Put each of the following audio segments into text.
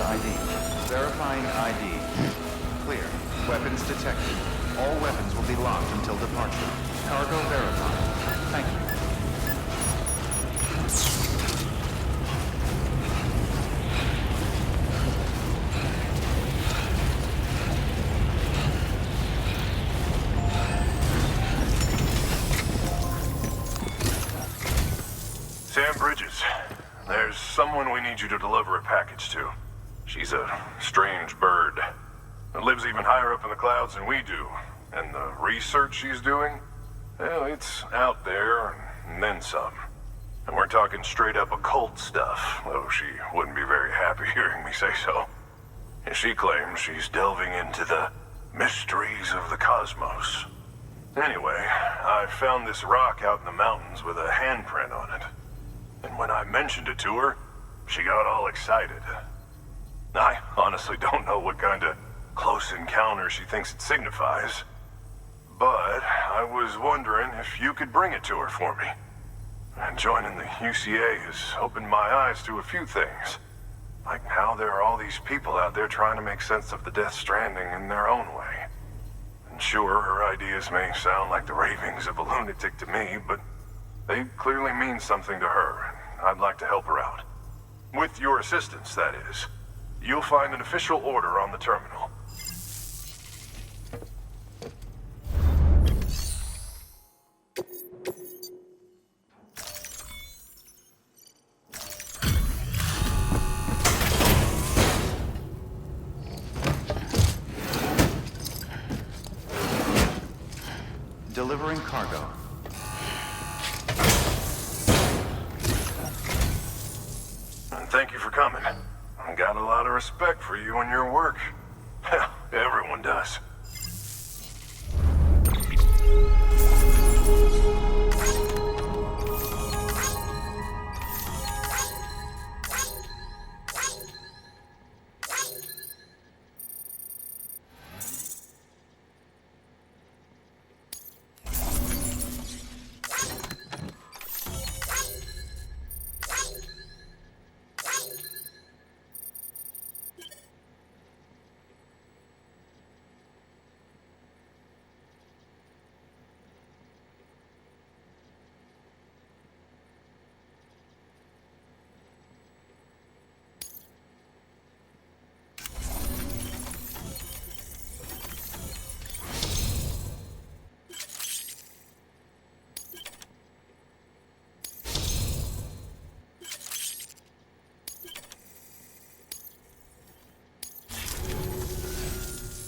ID. Verifying ID. Clear. Weapons detected. All weapons will be locked until departure. Cargo verified. Thank you. Sam Bridges, there's someone we need you to deliver a package to. She's a strange bird. It lives even higher up in the clouds than we do. And the research she's doing, well, it's out there and then some. And we're talking straight up occult stuff, though she wouldn't be very happy hearing me say so. And she claims she's delving into the mysteries of the cosmos. Anyway, I found this rock out in the mountains with a handprint on it. And when I mentioned it to her, she got all excited. I honestly don't know what kind of close encounter she thinks it signifies. But I was wondering if you could bring it to her for me. And joining the UCA has opened my eyes to a few things. Like how there are all these people out there trying to make sense of the Death Stranding in their own way. And sure, her ideas may sound like the ravings of a lunatic to me, but they clearly mean something to her, and I'd like to help her out. With your assistance, that is. You'll find an official order on the terminal. Delivering cargo. And thank you for coming. I got a lot of respect for you and your work. Hell, everyone does.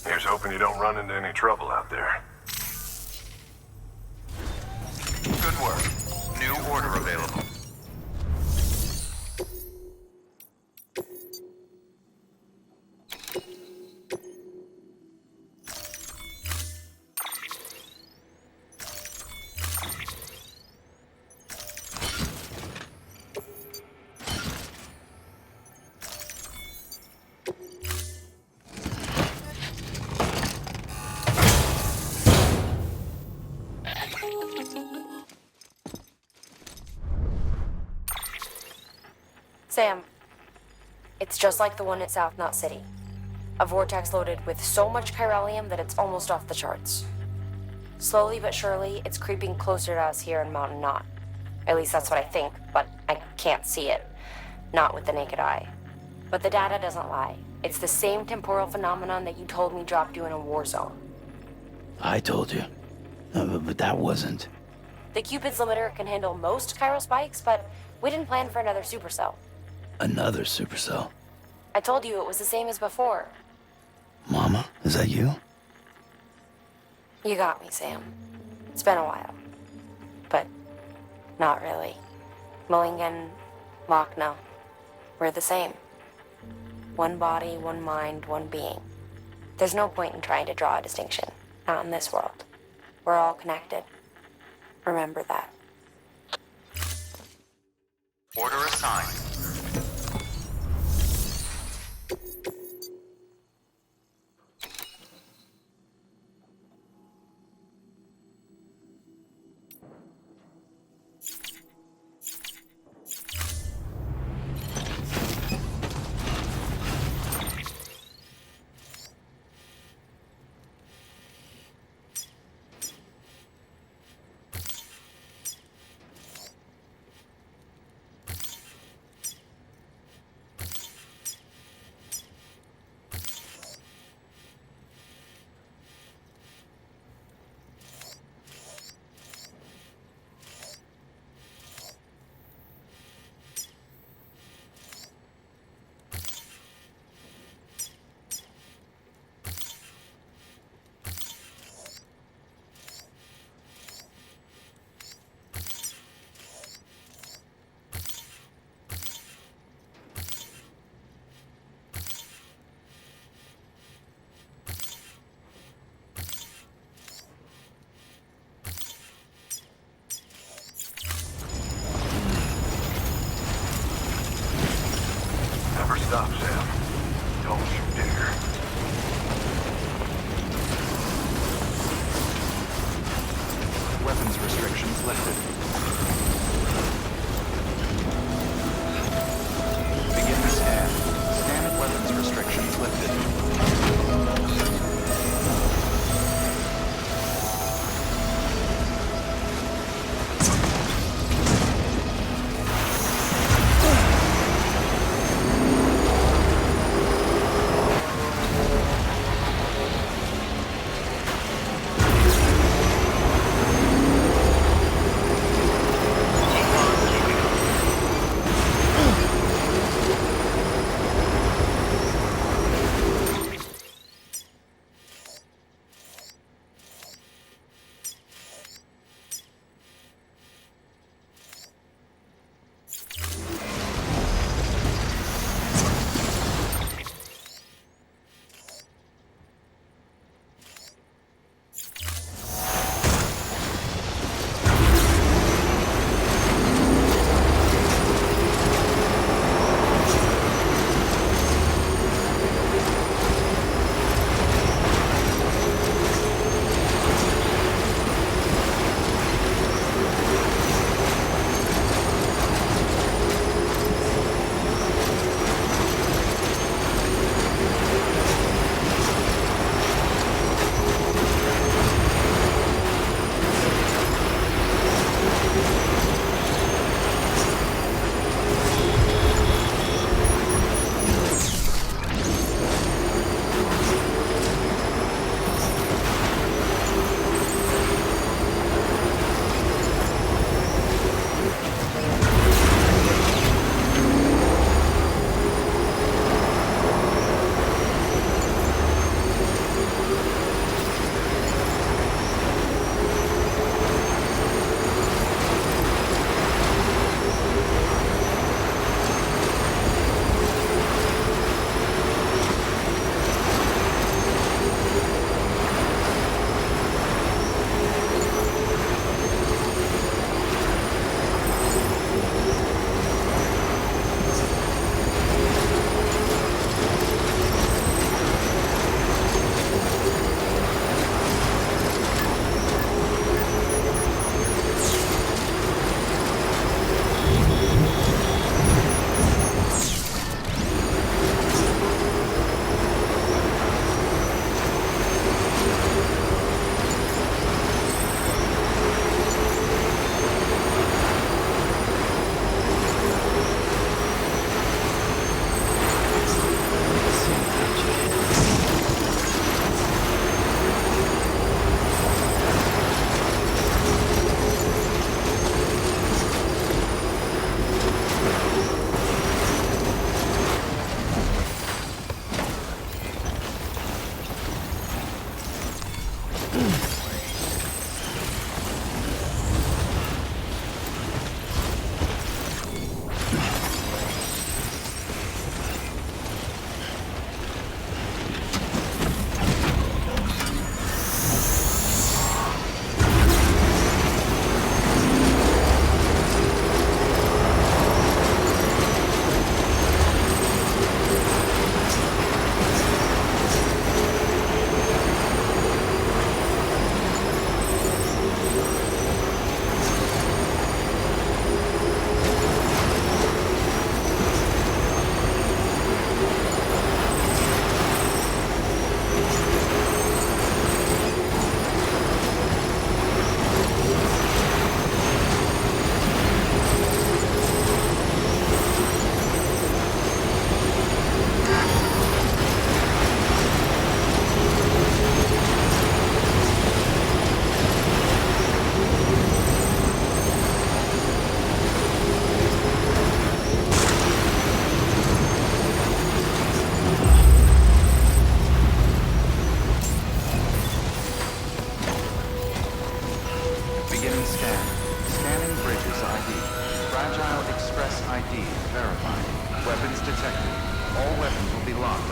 Here's hoping you don't run into any trouble out there. Good work. New order available. Sam, it's just like the one at South Knot City. A vortex loaded with so much chiralium that it's almost off the charts. Slowly but surely, it's creeping closer to us here in Mountain Knot. At least that's what I think, but I can't see it. Not with the naked eye. But the data doesn't lie. It's the same temporal phenomenon that you told me dropped you in a war zone. I told you. But that wasn't. The Cupid's limiter can handle most chiral spikes, but we didn't plan for another supercell. Another supercell. I told you it was the same as before. Mama, is that you? You got me, Sam. It's been a while. But not really. Mulligan, Lochna, we're the same. One body, one mind, one being. There's no point in trying to draw a distinction. Not in this world. We're all connected. Remember that. Order assigned. stop, Sam. Don't you dare. Weapons restrictions lifted. Begin the scan. Scanning weapons restrictions lifted.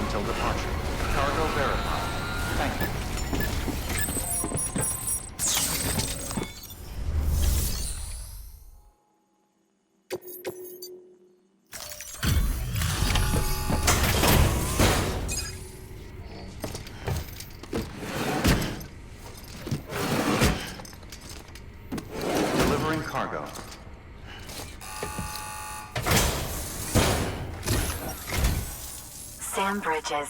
until departure. Cargo verified. Thank you. cargo. Sam Bridges,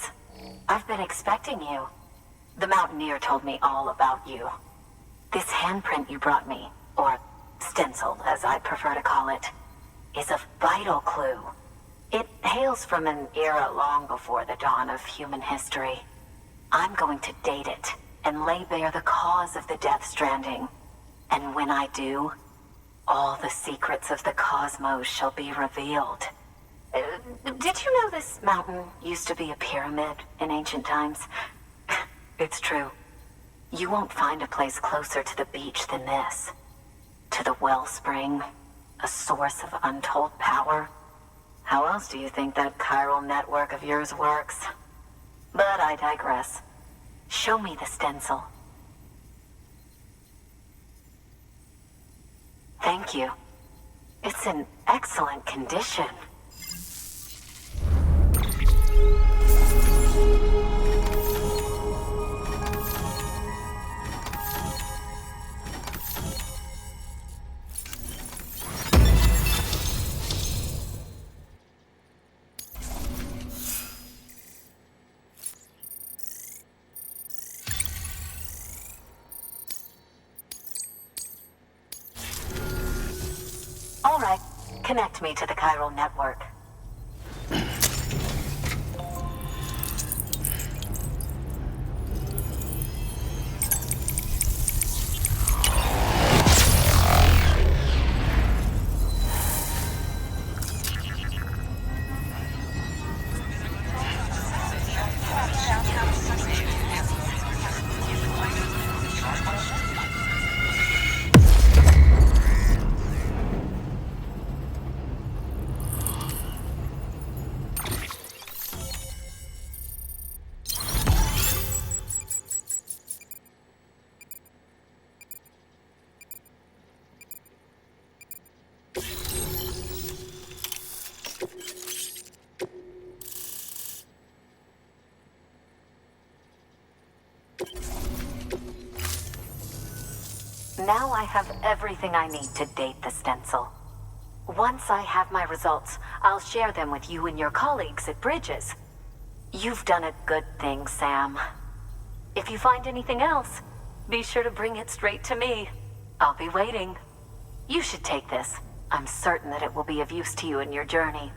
I've been expecting you. The Mountaineer told me all about you. This handprint you brought me, or stencil as I prefer to call it, is a vital clue. It hails from an era long before the dawn of human history. I'm going to date it and lay bare the cause of the Death Stranding. And when I do, all the secrets of the cosmos shall be revealed. Did you know this mountain used to be a pyramid in ancient times? It's true. You won't find a place closer to the beach than this. To the wellspring, a source of untold power. How else do you think that chiral network of yours works? But I digress. Show me the stencil. Thank you. It's in excellent condition. All right, connect me to the chiral network. Now I have everything I need to date the stencil. Once I have my results, I'll share them with you and your colleagues at Bridges. You've done a good thing, Sam. If you find anything else, be sure to bring it straight to me. I'll be waiting. You should take this. I'm certain that it will be of use to you in your journey.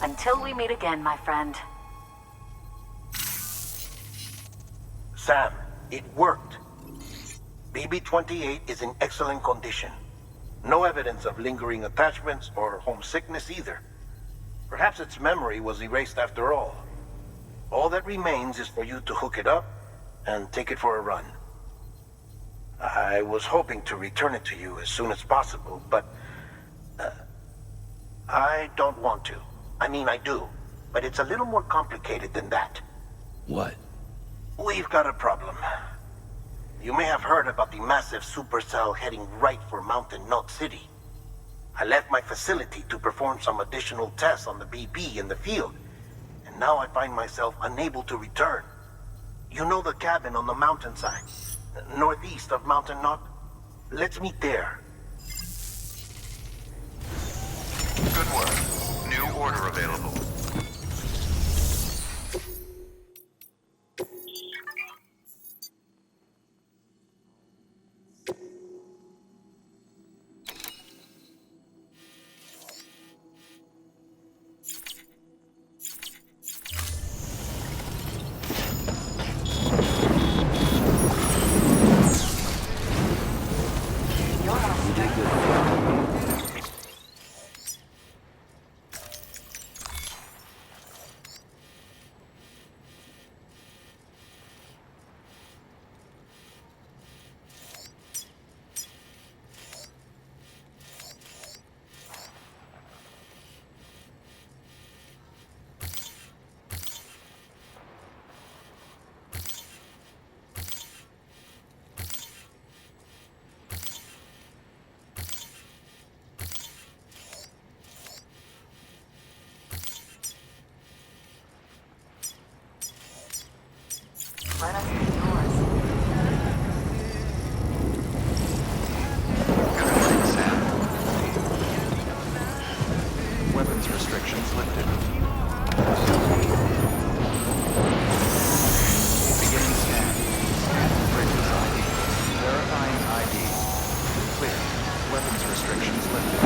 Until we meet again, my friend. Sam, it worked. BB-28 is in excellent condition. No evidence of lingering attachments or homesickness either. Perhaps its memory was erased after all. All that remains is for you to hook it up and take it for a run. I was hoping to return it to you as soon as possible, but I don't want to. I mean, I do, but it's a little more complicated than that. What? We've got a problem. You may have heard about the massive supercell heading right for Mountain Knot City. I left my facility to perform some additional tests on the BB in the field, and now I find myself unable to return. You know the cabin on the mountainside, northeast of Mountain Knot? Let's meet there. Good work. New order available. let us be yours. Good morning, Sam. Weapons restrictions lifted. Beginning scan. Scanning Bridges ID. Verifying ID. Clear. Weapons restrictions lifted.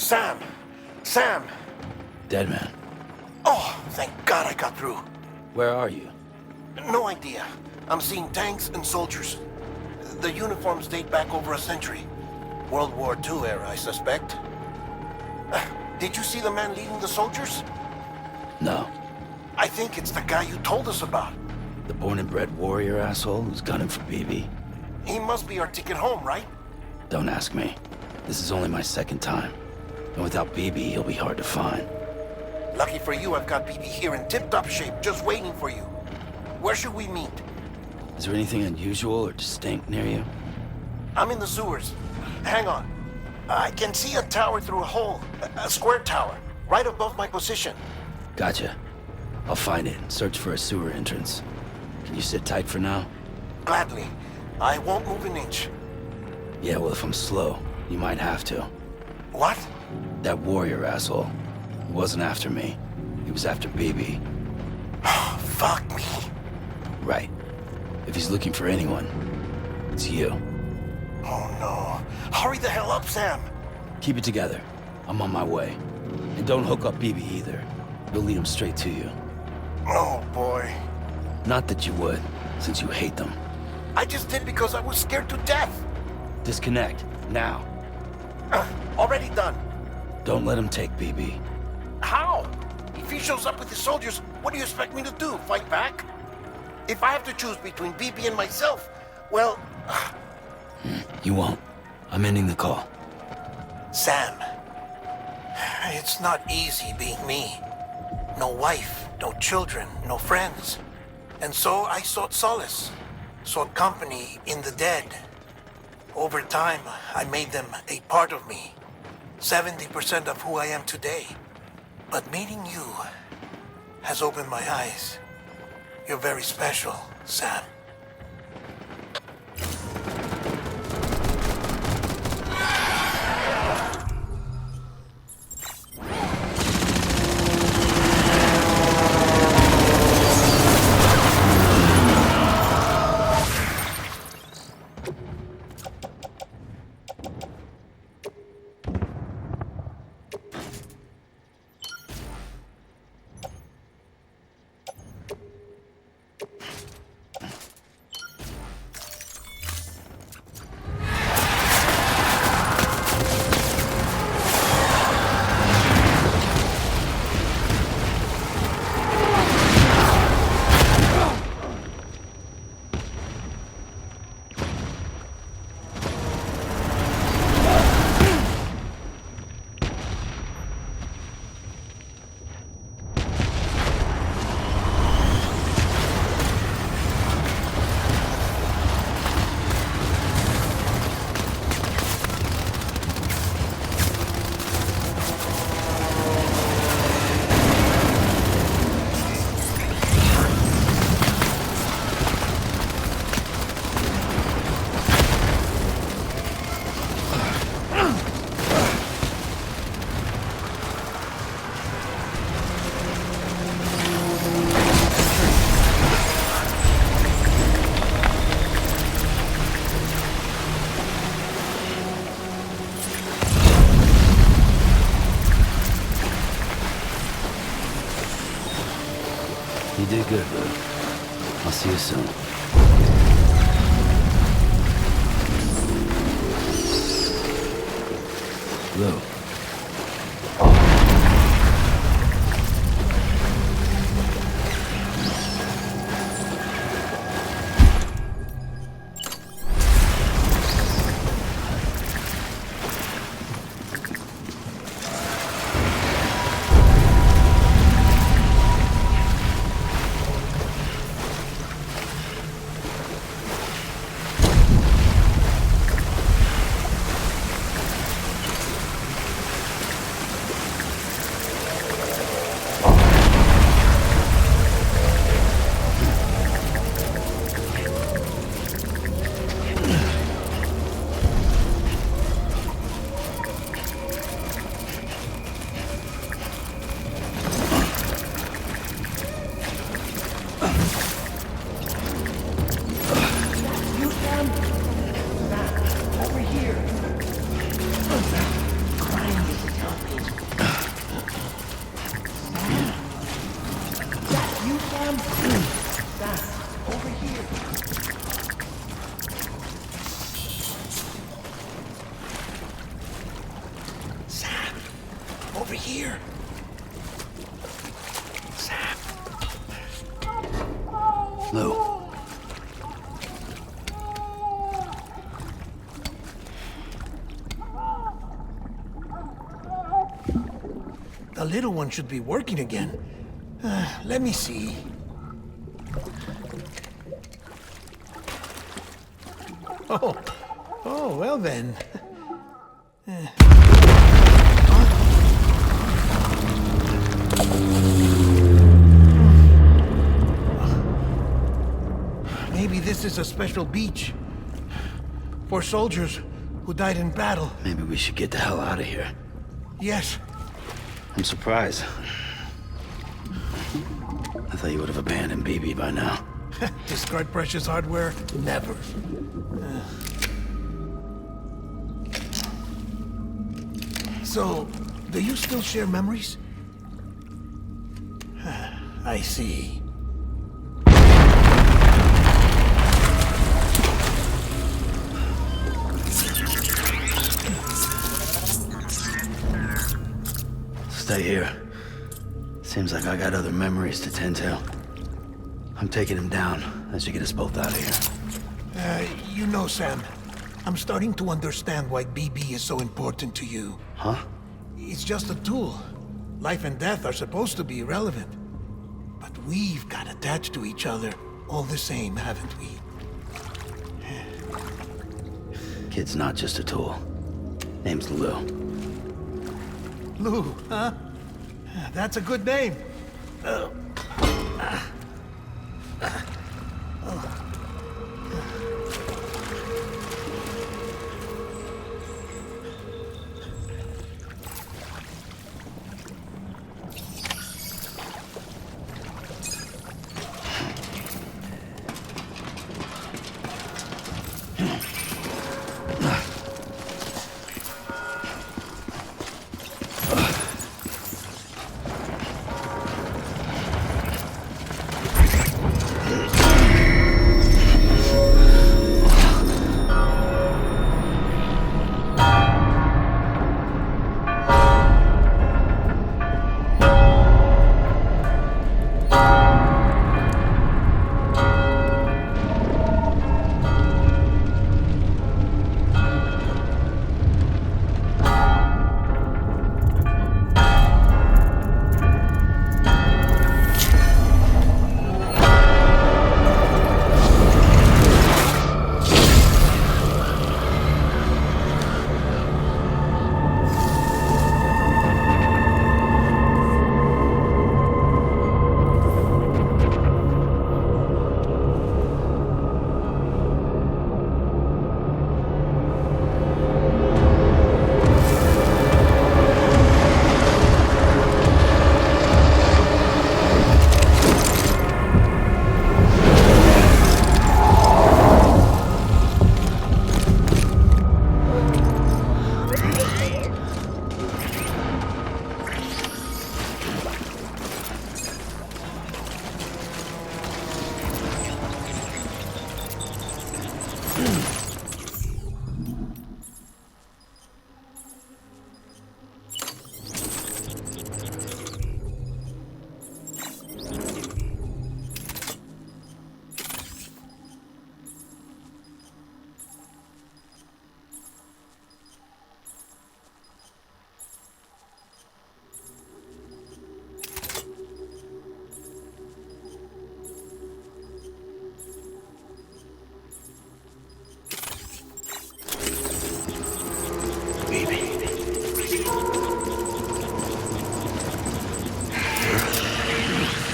Sam! Sam! Dead man. Oh, thank God I got through. Where are you? No idea. I'm seeing tanks and soldiers. The uniforms date back over a century. World War II era, I suspect. Did you see the man leading the soldiers? No. I think it's the guy you told us about. The born and bred warrior asshole who's gunning for BB. He must be our ticket home, right? Don't ask me. This is only my second time. And without BB, he'll be hard to find. Lucky for you, I've got BB here in tip-top shape, just waiting for you. Where should we meet? Is there anything unusual or distinct near you? I'm in the sewers. Hang on. I can see a tower through a hole. A square tower, right above my position. Gotcha. I'll find it and search for a sewer entrance. Can you sit tight for now? Gladly. I won't move an inch. Yeah, well, if I'm slow, you might have to. What? That warrior asshole. He wasn't after me. He was after BB. Fuck me. Right. If he's looking for anyone, it's you. Oh no. Hurry the hell up, Sam. Keep it together. I'm on my way. And don't hook up BB either. You'll lead him straight to you. Oh boy. Not that you would, since you hate them. I just did because I was scared to death. Disconnect, now. Already done. Don't let him take BB. How? If he shows up with his soldiers, what do you expect me to do? Fight back? If I have to choose between BB and myself, well... You won't. I'm ending the call. Sam, it's not easy being me. No wife, no children, no friends. And so I sought solace, sought company in the dead. Over time, I made them a part of me. 70% of who I am today. But meeting you has opened my eyes. You're very special, Sam. You did good, Lou. I'll see you soon. Lou. over here. Sam. Lou. The little one should be working again. Let me see. Oh, well then. Maybe this is a special beach for soldiers who died in battle. Maybe we should get the hell out of here. Yes. I'm surprised. I thought you would have abandoned BB by now. Discard precious hardware? Never. So, do you still share memories? I see. Stay here. Seems like I got other memories to tend to. I'm taking him down. That should get us both out of here. You know, Sam, I'm starting to understand why BB is so important to you. Huh? It's just a tool. Life and death are supposed to be irrelevant. But we've got attached to each other all the same, haven't we? Kid's not just a tool. Name's Lou. Lou, huh? That's a good name.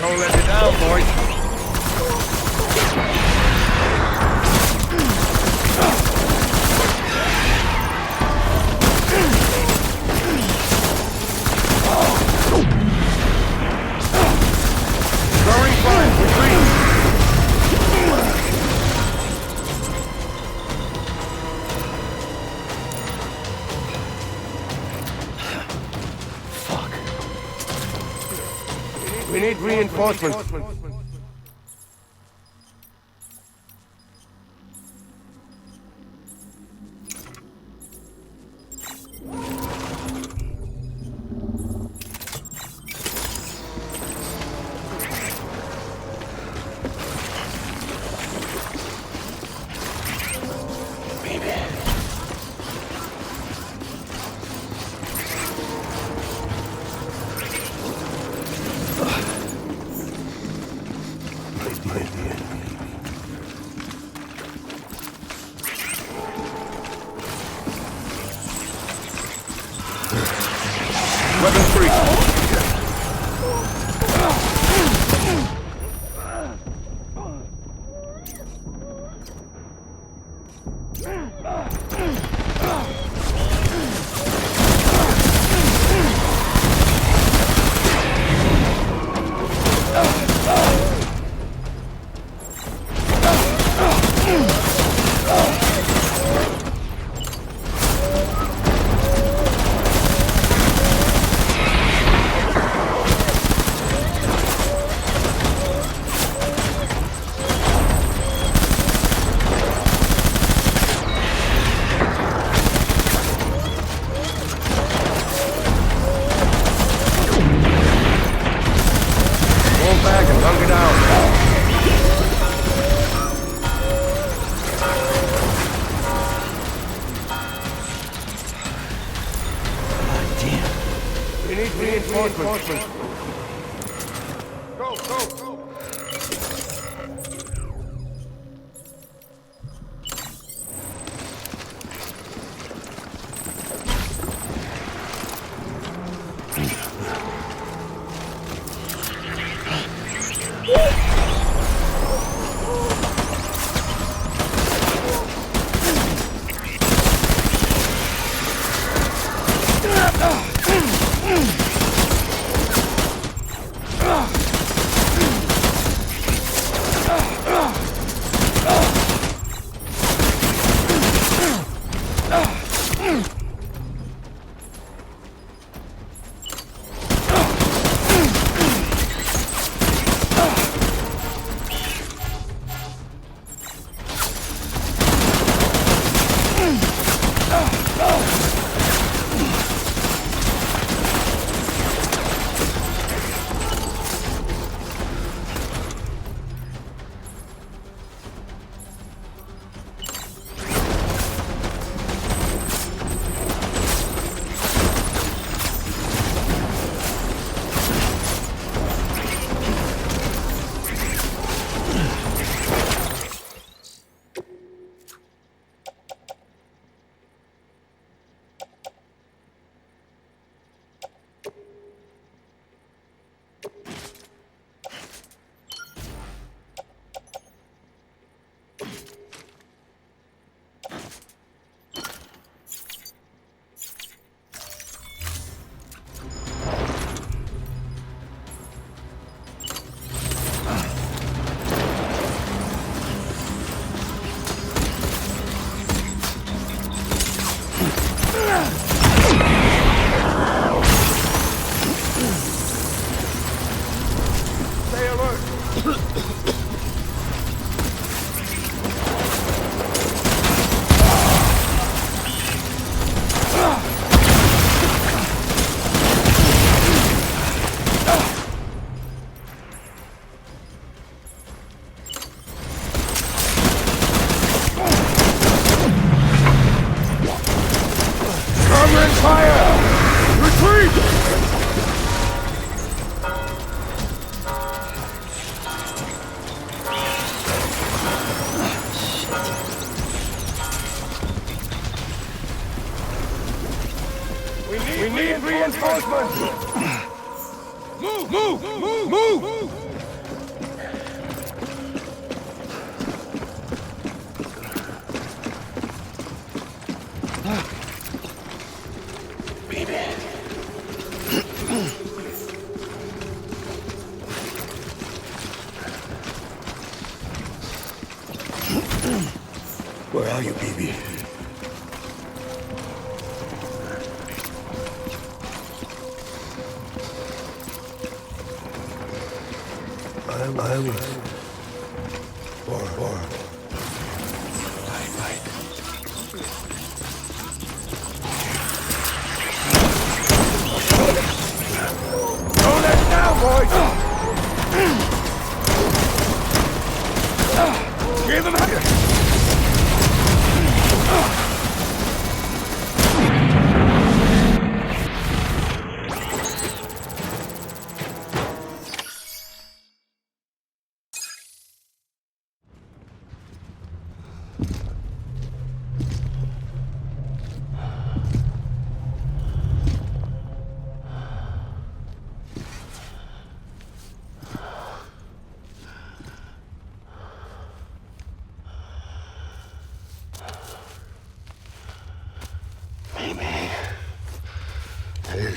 Don't let me down, boys. Throwing fire, retreat. We need reinforcements. Weapons free. Fall back and hunker down. God damn. We need reinforcements. Go, go, go. Stay alert. Covering fire! Retreat! We need reinforcements! Move! Move! Move! Move! Where are you, baby? I was... Or... Right. Don't let down, boys! Give them higher!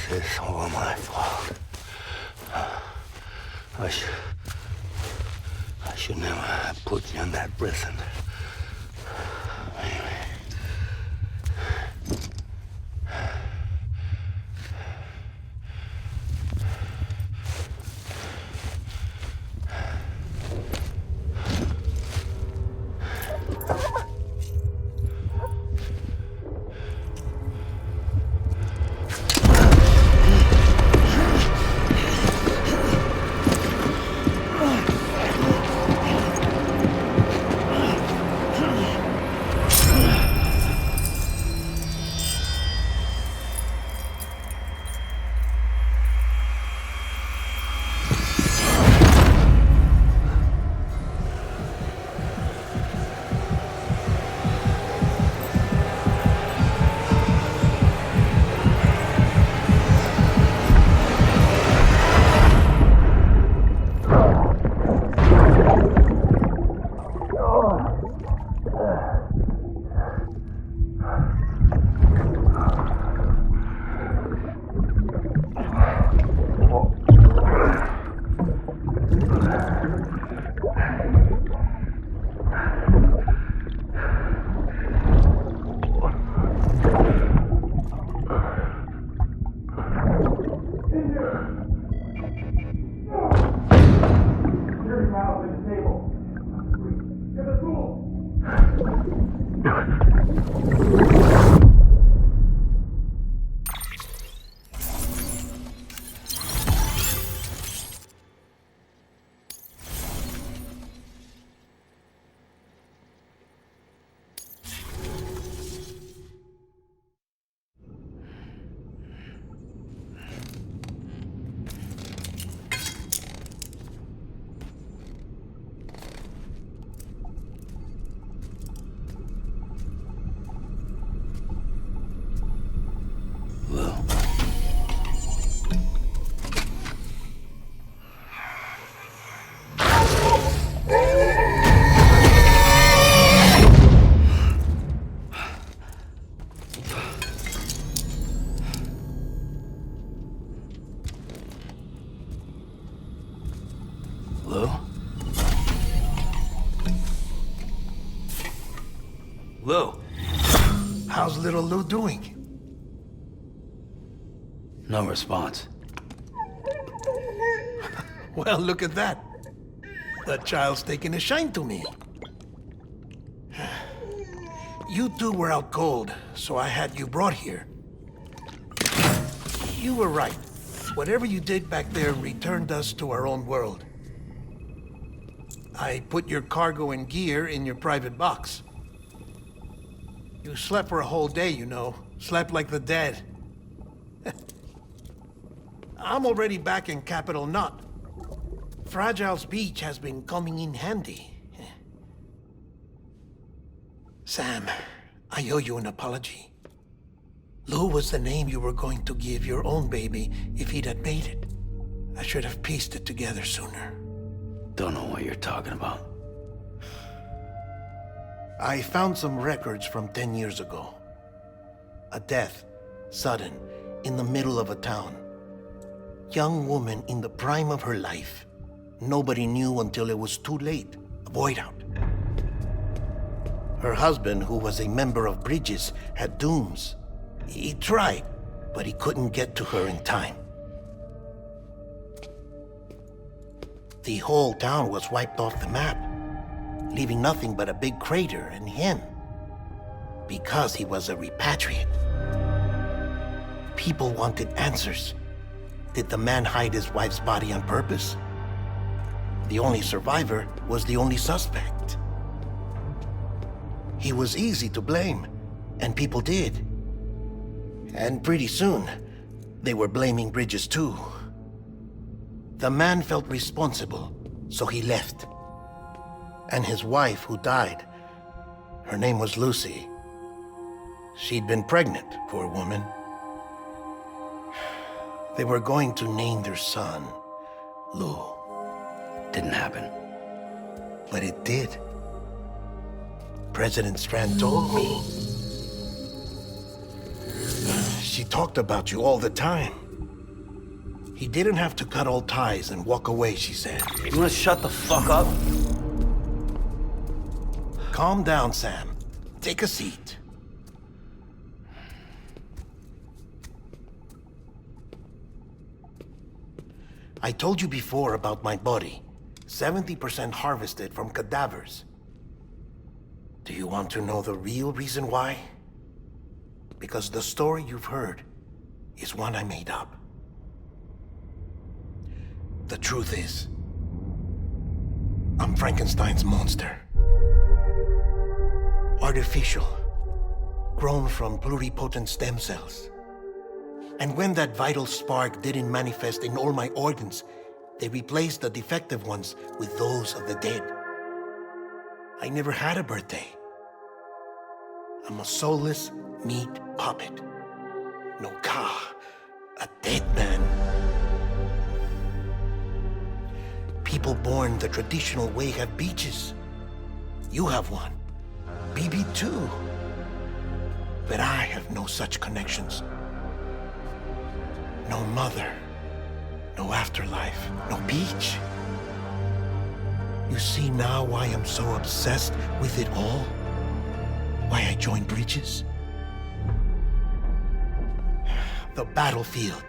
This is all my fault. I should never have put you in that prison. Lou, how's little Lou doing? No response. Well, look at that. That child's taking a shine to me. You two were out cold, so I had you brought here. You were right. Whatever you did back there returned us to our own world. I put your cargo and gear in your private box. You slept for a whole day, you know. Slept like the dead. I'm already back in Capital Knot. Fragile's beach has been coming in handy. Sam, I owe you an apology. Lou was the name you were going to give your own baby if he'd had made it. I should have pieced it together sooner. Don't know what you're talking about. I found some records from 10 years ago. A death, sudden, in the middle of a town. Young woman in the prime of her life. Nobody knew until it was too late. A void out. Her husband, who was a member of Bridges, had dooms. He tried, but he couldn't get to her in time. The whole town was wiped off the map, leaving nothing but a big crater and him, because he was a repatriate. People wanted answers. Did the man hide his wife's body on purpose? The only survivor was the only suspect. He was easy to blame, and people did. And pretty soon, they were blaming Bridges too. The man felt responsible, so he left. And his wife, who died, her name was Lucy. She'd been pregnant, poor woman. They were going to name their son Lou. Didn't happen. But it did. President Strand told me. She talked about you all the time. He didn't have to cut all ties and walk away, she said. You wanna shut the fuck up? Calm down, Sam. Take a seat. I told you before about my body. 70% harvested from cadavers. Do you want to know the real reason why? Because the story you've heard is one I made up. The truth is, I'm Frankenstein's monster. Artificial, grown from pluripotent stem cells. And when that vital spark didn't manifest in all my organs, they replaced the defective ones with those of the dead. I never had a birthday. I'm a soulless meat puppet. No ka, a dead man. People born the traditional way have beaches. You have one. BB too. But I have no such connections. No mother. No afterlife. No beach. You see now why I'm so obsessed with it all? Why I joined Bridges? The battlefield.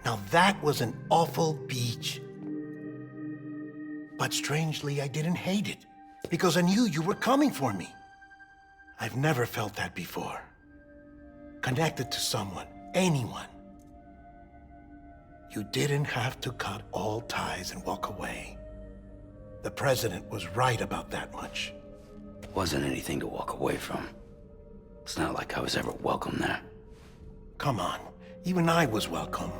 Now that was an awful beach. But strangely, I didn't hate it, because I knew you were coming for me. I've never felt that before. Connected to someone, anyone. You didn't have to cut all ties and walk away. The president was right about that much. Wasn't anything to walk away from. It's not like I was ever welcome there. Come on, even I was welcome.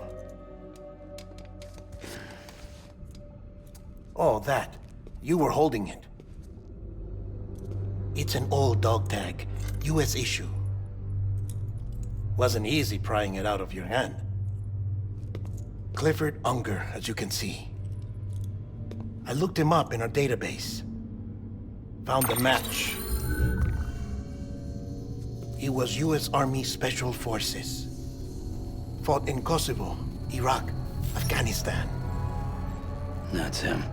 Oh, that. You were holding it. It's an old dog tag, US issue. Wasn't easy prying it out of your hand. Clifford Unger, as you can see. I looked him up in our database. Found a match. He was US Army Special Forces. Fought in Kosovo, Iraq, Afghanistan. That's him.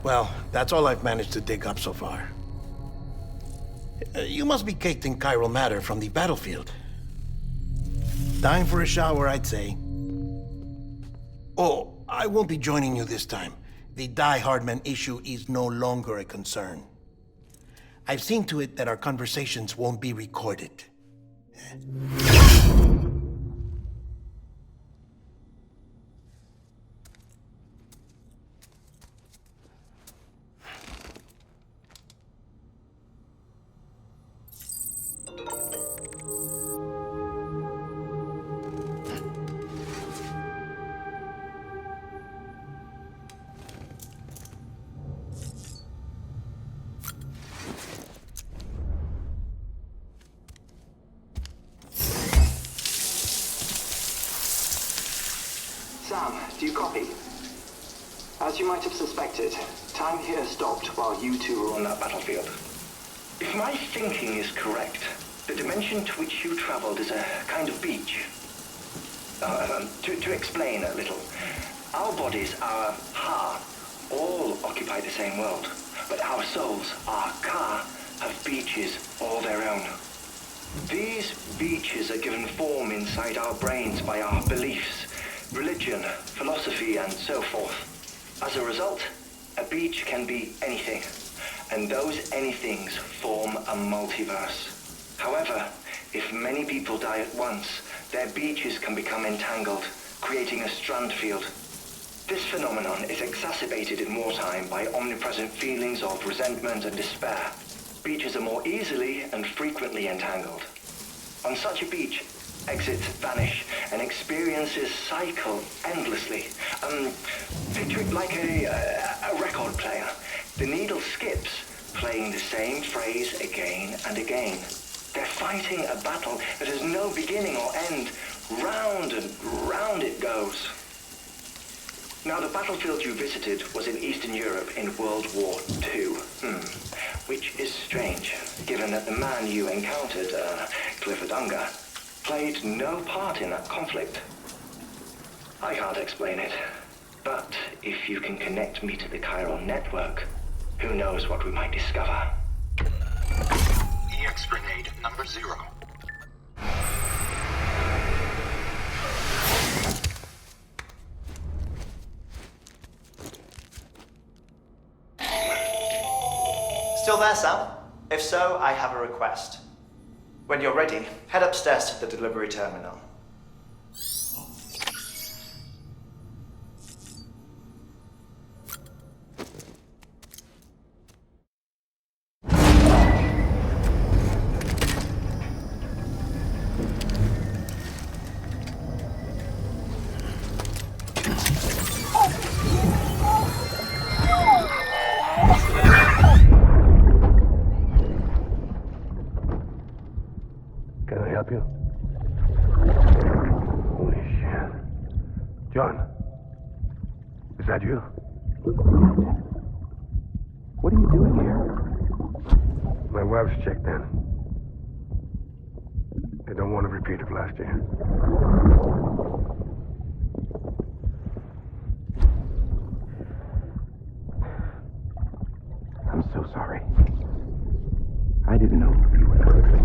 Well, that's all I've managed to dig up so far. You must be caked in chiral matter from the battlefield. Time for a shower, I'd say. Oh, I won't be joining you this time. The Die Hardman issue is no longer a concern. I've seen to it that our conversations won't be recorded. Sam, do you copy? As you might have suspected, time here stopped while you two were on that battlefield. If my thinking is correct, the dimension to which you traveled is a kind of beach. To explain a little, our bodies, our ha, all occupy the same world, but our souls, our ka, have beaches all their own. These beaches are given form inside our brains by our beliefs, religion, philosophy, and so forth. As a result, a beach can be anything, and those anythings form a multiverse. However, if many people die at once, their beaches can become entangled, creating a strand field. This phenomenon is exacerbated in wartime by omnipresent feelings of resentment and despair. Beaches are more easily and frequently entangled. On such a beach, exits vanish and experiences cycle endlessly. Picture it like a record player. The needle skips, playing the same phrase again and again. They're fighting a battle that has no beginning or end. Round and round it goes. Now, the battlefield you visited was in Eastern Europe in World War II. Which is strange, given that the man you encountered, Clifford Unger, played no part in that conflict. I can't explain it. But if you can connect me to the chiral network, who knows what we might discover. EX grenade number 0. Still there, Sam? If so, I have a request. When you're ready, head upstairs to the delivery terminal. Can I help you? Holy shit. John, is that you? What are you doing here? My wife's checked in. They don't want a repeat of last year. I'm so sorry. I didn't know you were perfect.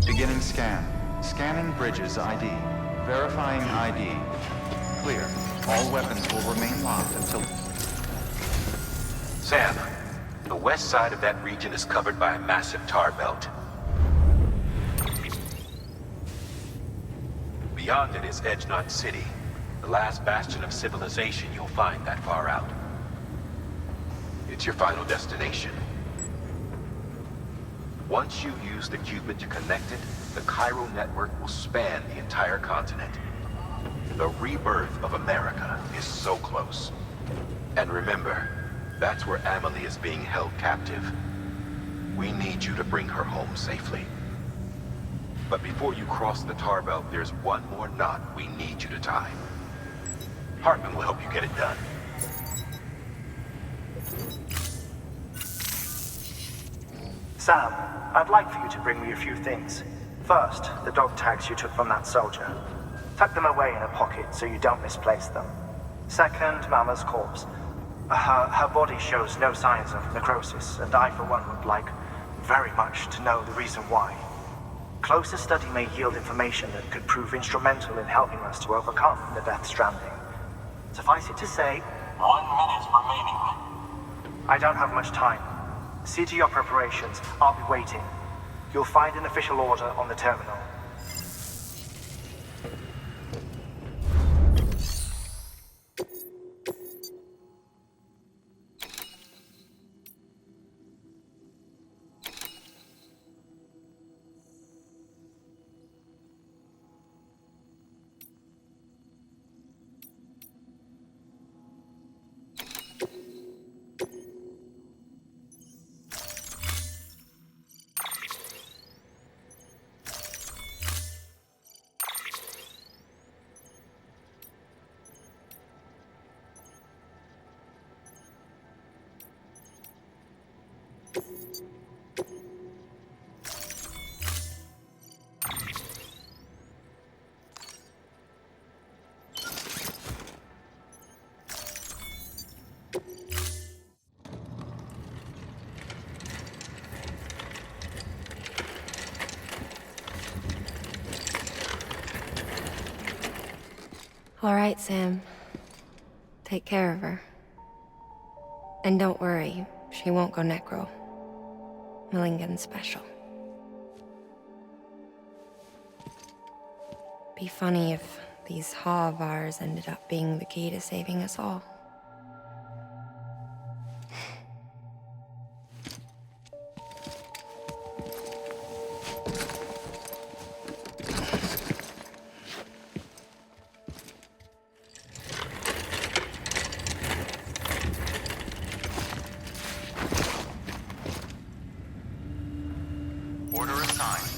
Beginning scan. Scanning Bridges ID. Verifying ID. Clear. All weapons will remain locked until... Sam, the west side of that region is covered by a massive tar belt. Beyond it is Edgenot City, the last bastion of civilization you'll find that far out. It's your final destination. Once you use the qubit to connect it, the chiral network will span the entire continent. The rebirth of America is so close. And remember, that's where Amelie is being held captive. We need you to bring her home safely. But before you cross the tar belt, there's one more knot we need you to tie. Hartman will help you get it done. Sam, I'd like for you to bring me a few things. First, the dog tags you took from that soldier. Tuck them away in a pocket so you don't misplace them. Second, Mama's corpse. Her body shows no signs of necrosis, and I, for one, would like very much to know the reason why. Closer study may yield information that could prove instrumental in helping us to overcome the Death Stranding. Suffice it to say, 1 minute remaining. I don't have much time. See to your preparations. I'll be waiting. You'll find an official order on the terminal. All right, Sam. Take care of her. And don't worry, she won't go necro. Millingen's special. Be funny if these Ha of ours ended up being the key to saving us all. Order assigned.